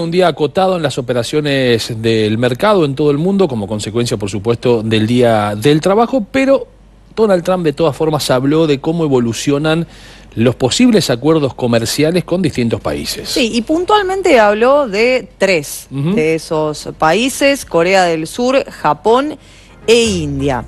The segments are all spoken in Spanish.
Un día acotado en las operaciones del mercado en todo el mundo, como consecuencia, por supuesto, del Día del Trabajo, pero Donald Trump de todas formas habló de cómo evolucionan los posibles acuerdos comerciales con distintos países. Sí, y puntualmente habló de tres de esos países: Corea del Sur, Japón e India.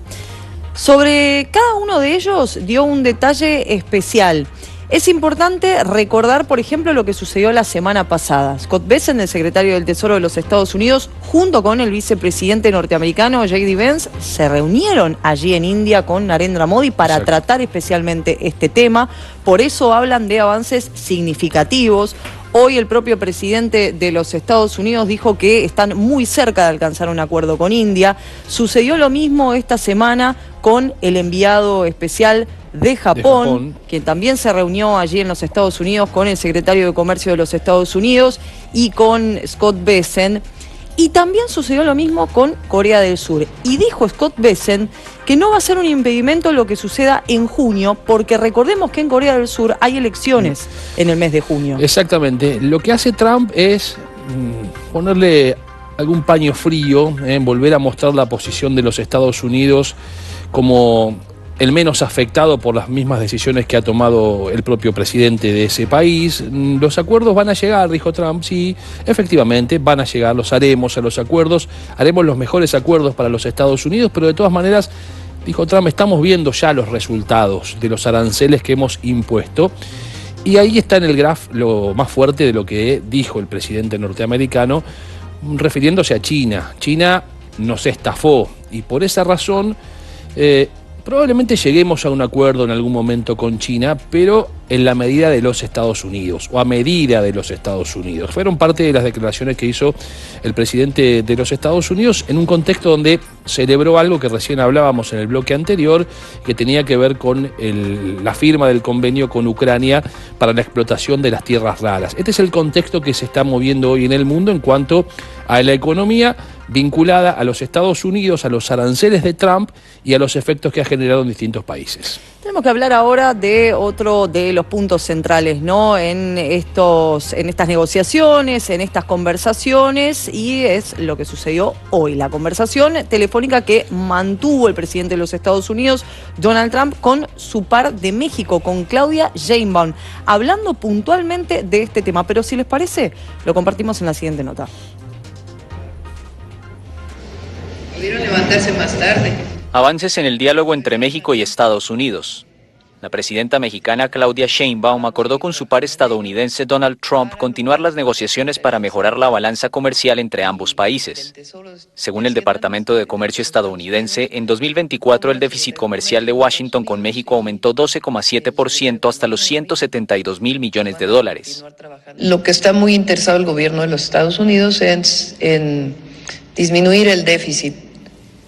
Sobre cada uno de ellos dio un detalle especial. Es importante recordar, por ejemplo, lo que sucedió la semana pasada. Scott Bessent, el secretario del Tesoro de los Estados Unidos, junto con el vicepresidente norteamericano J.D. Vance, se reunieron allí en India con Narendra Modi para tratar especialmente este tema. Por eso hablan de avances significativos. Hoy el propio presidente de los Estados Unidos dijo que están muy cerca de alcanzar un acuerdo con India. Sucedió lo mismo esta semana con el enviado especial de Japón, que también se reunió allí en los Estados Unidos con el secretario de Comercio de los Estados Unidos y con Scott Bessent. Y también sucedió lo mismo con Corea del Sur. Y dijo Scott Bessent que no va a ser un impedimento lo que suceda en junio, porque recordemos que en Corea del Sur hay elecciones en el mes de junio. Exactamente. Lo que hace Trump es ponerle algún paño frío, volver a mostrar la posición de los Estados Unidos como el menos afectado por las mismas decisiones que ha tomado el propio presidente de ese país. Los acuerdos van a llegar, dijo Trump. Sí, efectivamente, van a llegar, los haremos a los acuerdos, haremos los mejores acuerdos para los Estados Unidos, pero de todas maneras, dijo Trump, estamos viendo ya los resultados de los aranceles que hemos impuesto. Y ahí está en el graph lo más fuerte de lo que dijo el presidente norteamericano, refiriéndose a China. China nos estafó y por esa razón probablemente lleguemos a un acuerdo en algún momento con China, pero en la medida de los Estados Unidos, o a medida de los Estados Unidos. Fueron parte de las declaraciones que hizo el presidente de los Estados Unidos en un contexto donde celebró algo que recién hablábamos en el bloque anterior, que tenía que ver con la firma del convenio con Ucrania para la explotación de las tierras raras. Este es el contexto que se está moviendo hoy en el mundo en cuanto a la economía vinculada a los Estados Unidos, a los aranceles de Trump y a los efectos que ha generado en distintos países. Tenemos que hablar ahora de otro de los puntos centrales, ¿no? En estas negociaciones, en estas conversaciones, y es lo que sucedió hoy, la conversación telefónica que mantuvo el presidente de los Estados Unidos, Donald Trump, con su par de México, con Claudia Sheinbaum, hablando puntualmente de este tema. Pero si les parece, lo compartimos en la siguiente nota. Pudieron levantarse más tarde. Avances en el diálogo entre México y Estados Unidos. La presidenta mexicana Claudia Sheinbaum acordó con su par estadounidense Donald Trump continuar las negociaciones para mejorar la balanza comercial entre ambos países. Según el Departamento de Comercio estadounidense, en 2024 el déficit comercial de Washington con México aumentó 12,7% hasta los $172,000 millones. Lo que está muy interesado el gobierno de los Estados Unidos es en disminuir el déficit,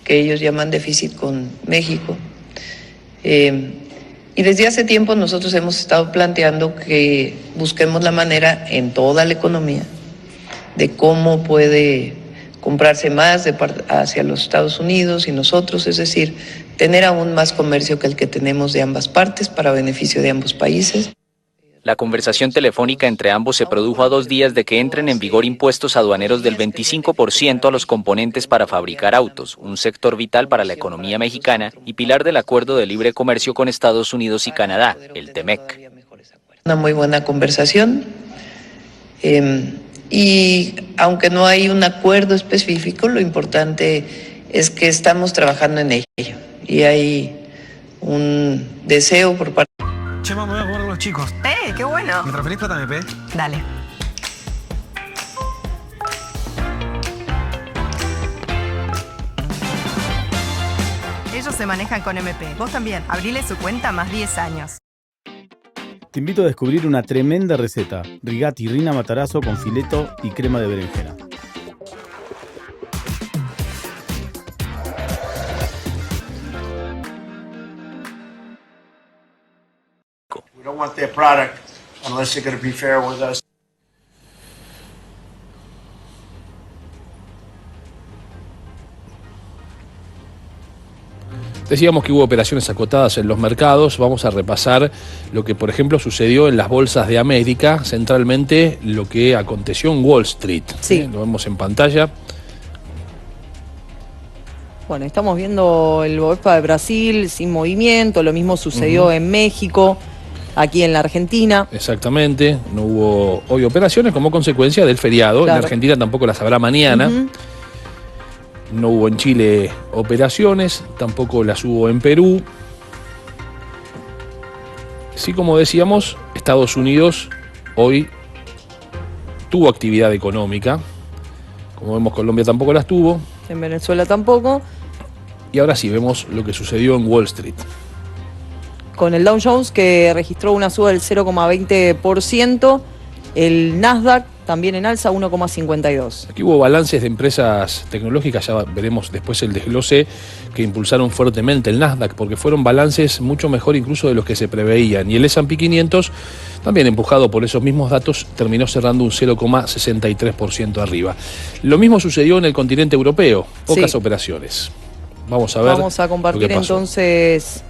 que ellos llaman déficit con México. Y desde hace tiempo nosotros hemos estado planteando que busquemos la manera en toda la economía de cómo puede comprarse más hacia los Estados Unidos y nosotros, es decir, tener aún más comercio que el que tenemos de ambas partes para beneficio de ambos países. La conversación telefónica entre ambos se produjo a 2 días de que entren en vigor impuestos aduaneros del 25% a los componentes para fabricar autos, un sector vital para la economía mexicana y pilar del Acuerdo de Libre Comercio con Estados Unidos y Canadá, el TEMEC. Una muy buena conversación y aunque no hay un acuerdo específico, lo importante es que estamos trabajando en ello y hay un deseo por parte. Chema, me voy a jugar con los chicos. ¡Qué bueno! ¿Me transferís plata MP? Dale. Ellos se manejan con MP. Vos también. Abrile su cuenta más 10 años. Te invito a descubrir una tremenda receta. Rigati Rina Matarazzo con fileto y crema de berenjena. We don't want their product unless they're going to be fair with us. Decíamos que hubo operaciones acotadas en los mercados. Vamos a repasar lo que, por ejemplo, sucedió en las bolsas de América, centralmente lo que aconteció en Wall Street. Sí. Lo vemos en pantalla. Bueno, estamos viendo el Bovespa de Brasil sin movimiento, lo mismo sucedió en México, aquí en la Argentina. Exactamente, no hubo hoy operaciones como consecuencia del feriado. Claro. En Argentina tampoco las habrá mañana. No hubo en Chile operaciones, tampoco las hubo en Perú. Sí, como decíamos, Estados Unidos hoy tuvo actividad económica. Como vemos, Colombia tampoco las tuvo. En Venezuela tampoco. Y ahora sí, vemos lo que sucedió en Wall Street. Con el Dow Jones, que registró una suba del 0,20%. El Nasdaq también en alza, 1,52%. Aquí hubo balances de empresas tecnológicas, ya veremos después el desglose, que impulsaron fuertemente el Nasdaq, porque fueron balances mucho mejor incluso de los que se preveían. Y el S&P 500, también empujado por esos mismos datos, terminó cerrando un 0,63% arriba. Lo mismo sucedió en el continente europeo, pocas operaciones. Vamos a ver. Vamos a compartir lo que pasó. entonces,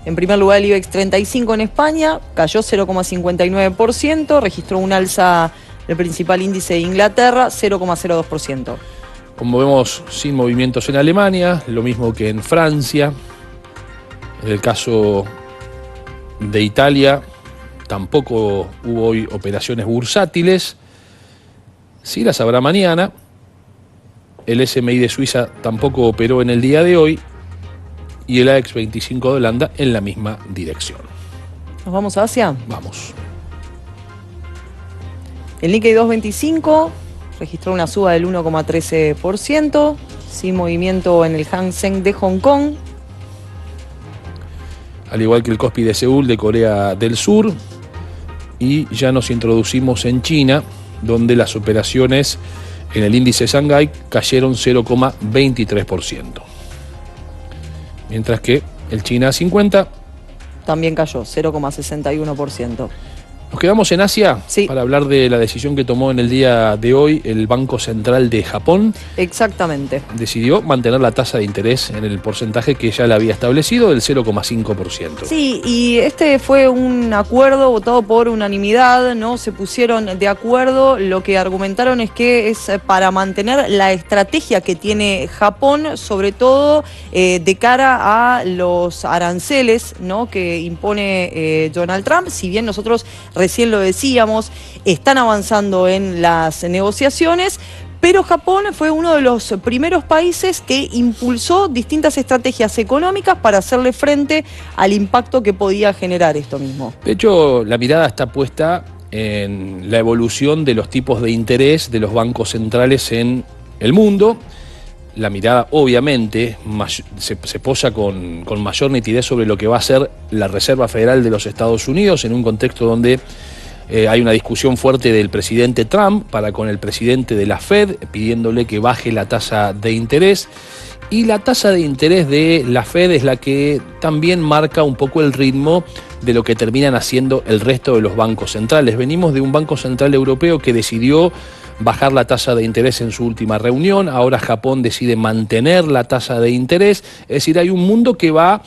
en primer lugar, el IBEX 35 en España, cayó 0,59%, registró un alza del principal índice de Inglaterra, 0,02%. Como vemos, sin movimientos en Alemania, lo mismo que en Francia. En el caso de Italia, tampoco hubo hoy operaciones bursátiles. Sí las habrá mañana. El SMI de Suiza tampoco operó en el día de hoy. Y el AEX 25 de Holanda en la misma dirección. ¿Nos vamos a Asia? Vamos. El Nikkei 225 registró una suba del 1,13%, sin movimiento en el Hang Seng de Hong Kong. Al igual que el Kospi de Seúl de Corea del Sur. Y ya nos introducimos en China, donde las operaciones en el índice Shanghái cayeron 0,23%. Mientras que el China 50 también cayó, 0,61%. Nos quedamos en Asia para hablar de la decisión que tomó en el día de hoy el Banco Central de Japón. Exactamente. Decidió mantener la tasa de interés en el porcentaje que ya le había establecido, del 0,5%. Sí, y este fue un acuerdo votado por unanimidad, ¿no? Se pusieron de acuerdo. Lo que argumentaron es que es para mantener la estrategia que tiene Japón, sobre todo de cara a los aranceles, ¿no?, que impone Donald Trump. Si bien nosotros recién lo decíamos, están avanzando en las negociaciones, pero Japón fue uno de los primeros países que impulsó distintas estrategias económicas para hacerle frente al impacto que podía generar esto mismo. De hecho, la mirada está puesta en la evolución de los tipos de interés de los bancos centrales en el mundo. La mirada, obviamente, se posa con mayor nitidez sobre lo que va a ser la Reserva Federal de los Estados Unidos, en un contexto donde hay una discusión fuerte del presidente Trump para con el presidente de la Fed, pidiéndole que baje la tasa de interés. Y la tasa de interés de la Fed es la que también marca un poco el ritmo de lo que terminan haciendo el resto de los bancos centrales. Venimos de un Banco Central Europeo que decidió bajar la tasa de interés en su última reunión. Ahora Japón decide mantener la tasa de interés. Es decir, hay un mundo que va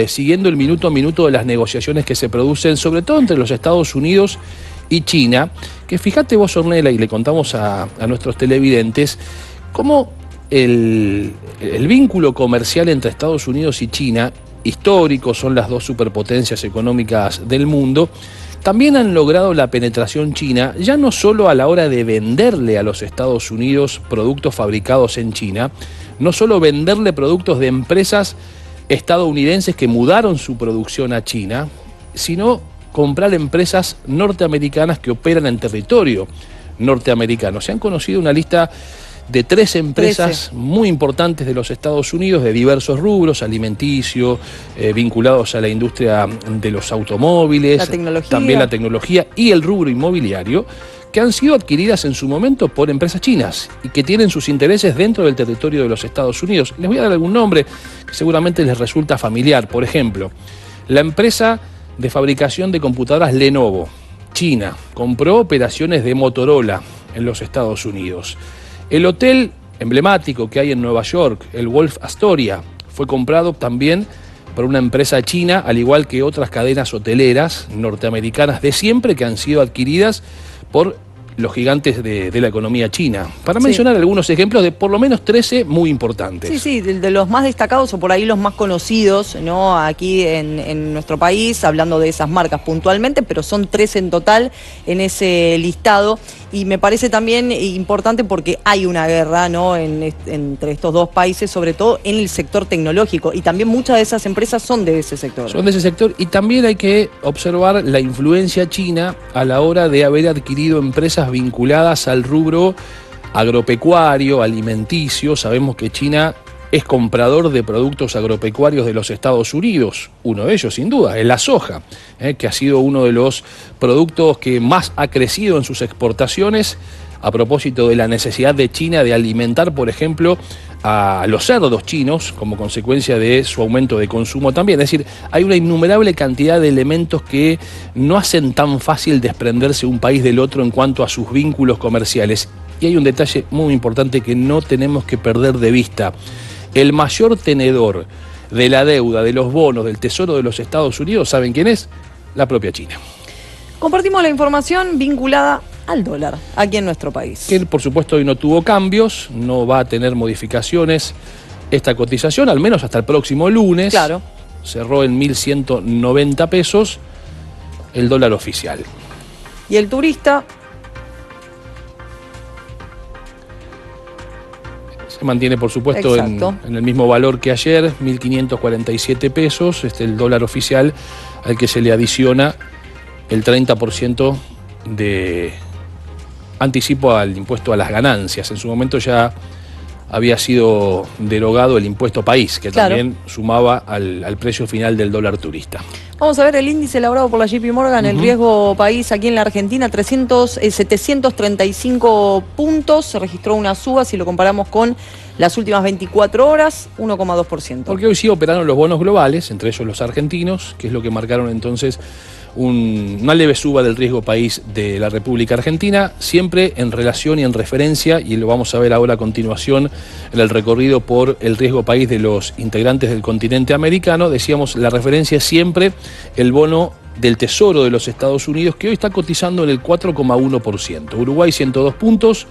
siguiendo el minuto a minuto de las negociaciones que se producen, sobre todo entre los Estados Unidos y China, que fíjate vos, Ornella, y le contamos a nuestros televidentes, cómo el vínculo comercial entre Estados Unidos y China, histórico, son las dos superpotencias económicas del mundo, también han logrado la penetración china, ya no solo a la hora de venderle a los Estados Unidos productos fabricados en China, no solo venderle productos de empresas estadounidenses que mudaron su producción a China, sino comprar empresas norteamericanas que operan en territorio norteamericano. Se han conocido una lista de 13 empresas muy importantes de los Estados Unidos, de diversos rubros, alimenticio, vinculados a la industria de los automóviles, también la tecnología y el rubro inmobiliario, que han sido adquiridas en su momento por empresas chinas y que tienen sus intereses dentro del territorio de los Estados Unidos. Les voy a dar algún nombre que seguramente les resulta familiar. Por ejemplo, la empresa de fabricación de computadoras Lenovo, China, compró operaciones de Motorola en los Estados Unidos. El hotel emblemático que hay en Nueva York, el Wolf Astoria, fue comprado también por una empresa china, al igual que otras cadenas hoteleras norteamericanas de siempre que han sido adquiridas por los gigantes de la economía china. Para mencionar algunos ejemplos de por lo menos 13 muy importantes. Sí, de los más destacados o por ahí los más conocidos, ¿no? Aquí en nuestro país, hablando de esas marcas puntualmente, pero son 13 en total en ese listado. Y me parece también importante porque hay una guerra, ¿no? entre estos dos países, sobre todo en el sector tecnológico. Y también muchas de esas empresas son de ese sector. Son de ese sector y también hay que observar la influencia china a la hora de haber adquirido empresas vinculadas al rubro agropecuario, alimenticio. Sabemos que China es comprador de productos agropecuarios de los Estados Unidos. Uno de ellos, sin duda, es la soja, que ha sido uno de los productos que más ha crecido en sus exportaciones a propósito de la necesidad de China de alimentar, por ejemplo, a los cerdos chinos como consecuencia de su aumento de consumo también. Es decir, hay una innumerable cantidad de elementos que no hacen tan fácil desprenderse un país del otro en cuanto a sus vínculos comerciales. Y hay un detalle muy importante que no tenemos que perder de vista. El mayor tenedor de la deuda, de los bonos, del Tesoro de los Estados Unidos, ¿saben quién es? La propia China. Compartimos la información vinculada al dólar aquí en nuestro país. Que por supuesto hoy no tuvo cambios, no va a tener modificaciones esta cotización, al menos hasta el próximo lunes. Claro. Cerró en 1.190 pesos el dólar oficial. Y el turista se mantiene, por supuesto, en el mismo valor que ayer, 1.547 pesos, el dólar oficial, al que se le adiciona el 30% de anticipo al impuesto a las ganancias. En su momento ya había sido derogado el impuesto país, que también sumaba al precio final del dólar turista. Vamos a ver el índice elaborado por la JP Morgan, el riesgo país aquí en la Argentina, 735 puntos, se registró una suba si lo comparamos con las últimas 24 horas, 1,2%. Porque hoy sí operaron los bonos globales, entre ellos los argentinos, que es lo que marcaron entonces una leve suba del riesgo país de la República Argentina, siempre en relación y en referencia, y lo vamos a ver ahora a continuación en el recorrido por el riesgo país de los integrantes del continente americano. Decíamos, la referencia es siempre el bono del Tesoro de los Estados Unidos, que hoy está cotizando en el 4,1%. Uruguay 102 puntos,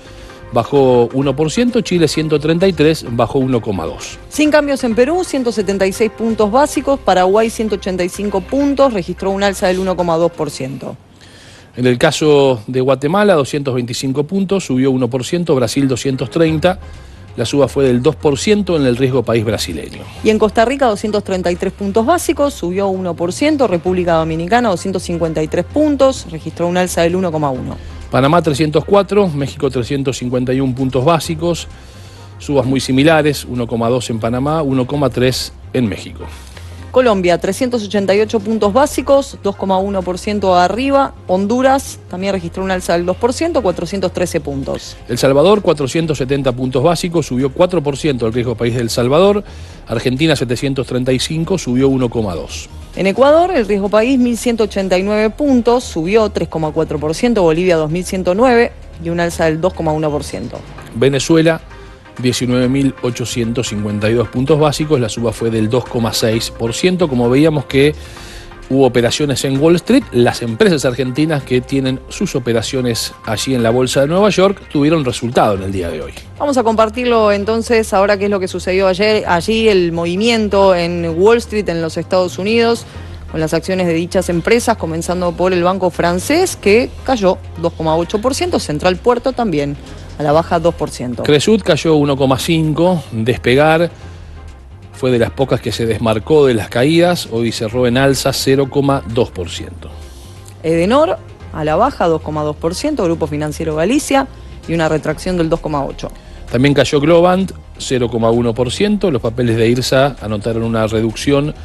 bajó 1%, Chile 133, bajó 1,2%. Sin cambios en Perú, 176 puntos básicos, Paraguay 185 puntos, registró un alza del 1,2%. En el caso de Guatemala, 225 puntos, subió 1%, Brasil 230, la suba fue del 2% en el riesgo país brasileño. Y en Costa Rica, 233 puntos básicos, subió 1%, República Dominicana 253 puntos, registró un alza del 1,1%. Panamá 304, México 351 puntos básicos, subas muy similares, 1,2 en Panamá, 1,3 en México. Colombia 388 puntos básicos, 2,1% arriba. Honduras también registró un alza del 2%, 413 puntos. El Salvador 470 puntos básicos, subió 4% el riesgo país del Salvador. Argentina 735, subió 1,2%. En Ecuador, el riesgo país 1.189 puntos, subió 3,4%, Bolivia 2.109 y un alza del 2,1%. Venezuela 19.852 puntos básicos, la suba fue del 2,6%. Como veíamos que hubo operaciones en Wall Street, las empresas argentinas que tienen sus operaciones allí en la Bolsa de Nueva York tuvieron resultado en el día de hoy. Vamos a compartirlo entonces ahora qué es lo que sucedió ayer, allí el movimiento en Wall Street en los Estados Unidos con las acciones de dichas empresas, comenzando por el banco francés que cayó 2,8%, Central Puerto también a la baja 2%. Cresut cayó 1,5%, Despegar fue de las pocas que se desmarcó de las caídas, hoy cerró en alza 0,2%. Edenor a la baja 2,2%, Grupo Financiero Galicia y una retracción del 2,8%. También cayó Globant 0,1%, los papeles de IRSA anotaron una reducción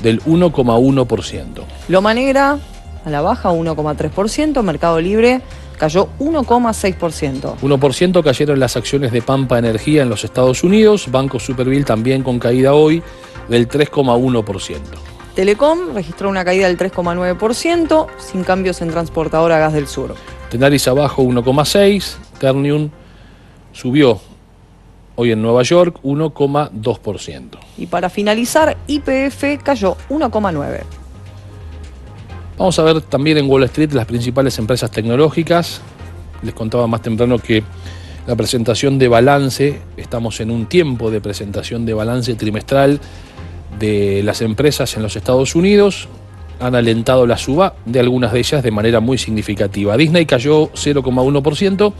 del 1,1%. Loma Negra a la baja 1,3%, Mercado Libre cayó 1,6%. 1% cayeron las acciones de Pampa Energía en los Estados Unidos, Banco Superville también con caída hoy del 3,1%. Telecom registró una caída del 3,9%, sin cambios en Transportadora Gas del Sur. Tenaris abajo 1,6%, Ternium subió hoy en Nueva York 1,2%. Y para finalizar, YPF cayó 1,9%. Vamos a ver también en Wall Street las principales empresas tecnológicas. Les contaba más temprano que la presentación de balance, estamos en un tiempo de presentación de balance trimestral de las empresas en los Estados Unidos. Han alentado la suba de algunas de ellas de manera muy significativa. Disney cayó 0,1%,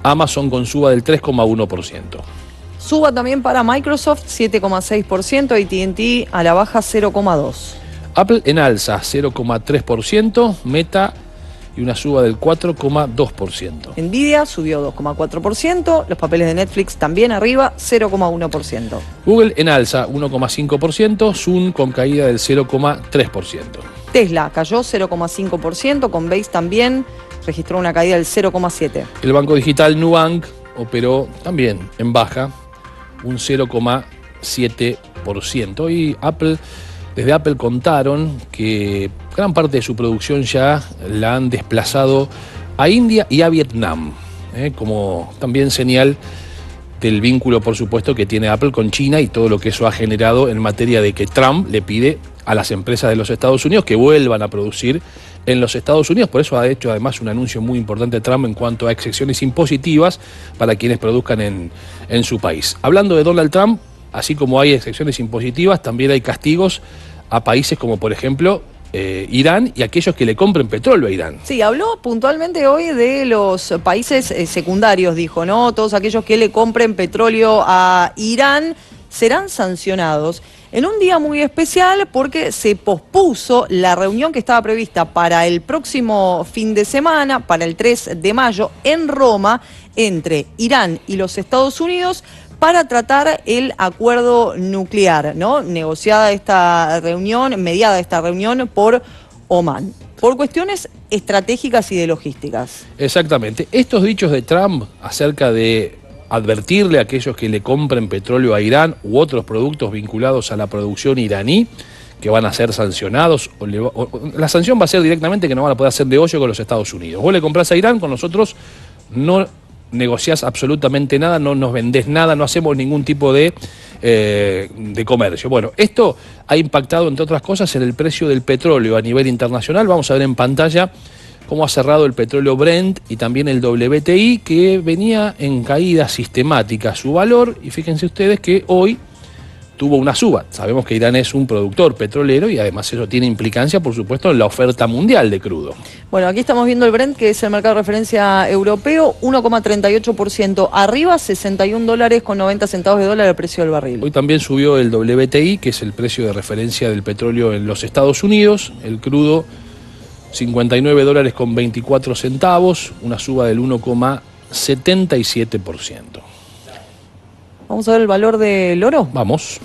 Amazon con suba del 3,1%. Suba también para Microsoft 7,6%, AT&T a la baja 0,2%. Apple en alza 0,3%, Meta y una suba del 4,2%. Nvidia subió 2,4%, los papeles de Netflix también arriba 0,1%. Google en alza 1,5%, Zoom con caída del 0,3%. Tesla cayó 0,5%, Coinbase también registró una caída del 0,7%. El banco digital Nubank operó también en baja un 0,7%. Y desde Apple contaron que gran parte de su producción ya la han desplazado a India y a Vietnam, como también señal del vínculo, por supuesto, que tiene Apple con China y todo lo que eso ha generado en materia de que Trump le pide a las empresas de los Estados Unidos que vuelvan a producir en los Estados Unidos. Por eso ha hecho además un anuncio muy importante Trump en cuanto a excepciones impositivas para quienes produzcan en su país. Hablando de Donald Trump, así como hay excepciones impositivas, también hay castigos a países como, por ejemplo, Irán y aquellos que le compren petróleo a Irán. Sí, habló puntualmente hoy de los países secundarios, dijo, ¿no? Todos aquellos que le compren petróleo a Irán serán sancionados en un día muy especial porque se pospuso la reunión que estaba prevista para el próximo fin de semana, para el 3 de mayo, en Roma, entre Irán y los Estados Unidos, para tratar el acuerdo nuclear, ¿no? Negociada esta reunión, mediada esta reunión por Omán, por cuestiones estratégicas y de logísticas. Exactamente. Estos dichos de Trump acerca de advertirle a aquellos que le compren petróleo a Irán u otros productos vinculados a la producción iraní, que van a ser sancionados, la sanción va a ser directamente que no van a poder hacer de hoyo con los Estados Unidos. Vos le comprás a Irán, con nosotros no negociás absolutamente nada, no nos vendés nada, no hacemos ningún tipo de comercio. Bueno, esto ha impactado, entre otras cosas, en el precio del petróleo a nivel internacional. Vamos a ver en pantalla cómo ha cerrado el petróleo Brent y también el WTI, que venía en caída sistemática su valor, y fíjense ustedes que hoy tuvo una suba. Sabemos que Irán es un productor petrolero y además eso tiene implicancia, por supuesto, en la oferta mundial de crudo. Bueno, aquí estamos viendo el Brent, que es el mercado de referencia europeo, 1,38% arriba, $61.90 el precio del barril. Hoy también subió el WTI, que es el precio de referencia del petróleo en los Estados Unidos. El crudo, $59.24, una suba del 1,77%. Vamos a ver el valor del oro. Vamos.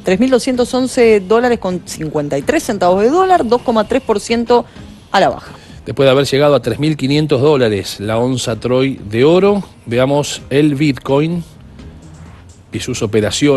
$3.211.53 de dólar, 2,3% a la baja. Después de haber llegado a $3.500 la onza Troy de oro, veamos el Bitcoin y sus operaciones.